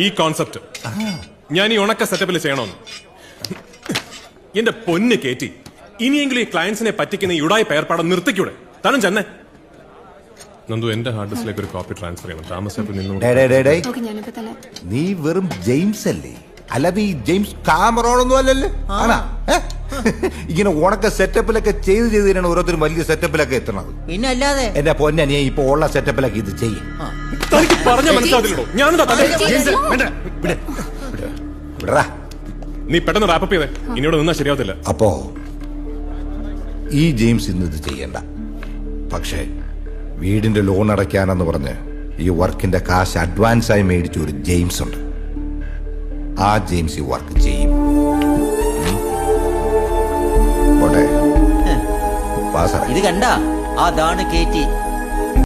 ഈ കോൺസെപ്റ്റ് ഞാൻ ഈ ഉണക്ക സെറ്റപ്പിൽ ചെയ്യണമെന്ന്. എന്റെ പൊന്ന് കേറ്റി, ഇനിയെങ്കിലും ഈ ക്ലയൻസിനെ പറ്റിക്കുന്ന ഈ ഉടായി പേർപ്പാടം നിർത്തിക്കൂടെ? താനും ചെന്നേ. നന്ദു, എന്റെ ഹാർഡ് ഡിസ്കിലേക്ക് ഒരു കോപ്പി ട്രാൻസ്ഫർ ചെയ്യണം. താമസിച്ചപ്പോൾ നീ വെറും ജെയിംസ് അല്ലേ? അല്ലാതെ ഈ ജെയിംസ് കാമറോണൊന്നും അല്ലല്ലേ? ആണാ? ഇങ്ങനെ ഉണക്ക സെറ്റപ്പിലൊക്കെ ചെയ്ത് തന്നെയാണ് ഓരോരുത്തരും വലിയ സെറ്റപ്പിലൊക്കെ എത്തണത്. പിന്നെ അല്ലാതെ എന്റെ പൊന്നെ, നീ ഇപ്പൊ ഉള്ള സെറ്റപ്പിലൊക്കെ ഇത് ചെയ്യും. പറഞ്ഞ മനസ്സിലാവില്ലല്ലോ. നീ പെട്ടെന്ന് റാപ്പപ്പ് ചെയ്തേ, ഇനിയോട് നിന്നാ ശരിയാവത്തില്ല. അപ്പോ ഈ ജെയിംസ് ഇന്ന് ഇത് ചെയ്യണ്ട. പക്ഷേ വീടിന്റെ ലോൺ അടയ്ക്കാനെന്ന് പറഞ്ഞ് ഈ വർക്കിന്റെ കാശ് അഡ്വാൻസ് ആയി മേടിച്ച ഒരു ജെയിംസ് ഉണ്ട്. ആ ജെയിംസ് ഈ വർക്ക് ചെയ്യും. ഇത് കണ്ട അതാണ് കേറ്റി.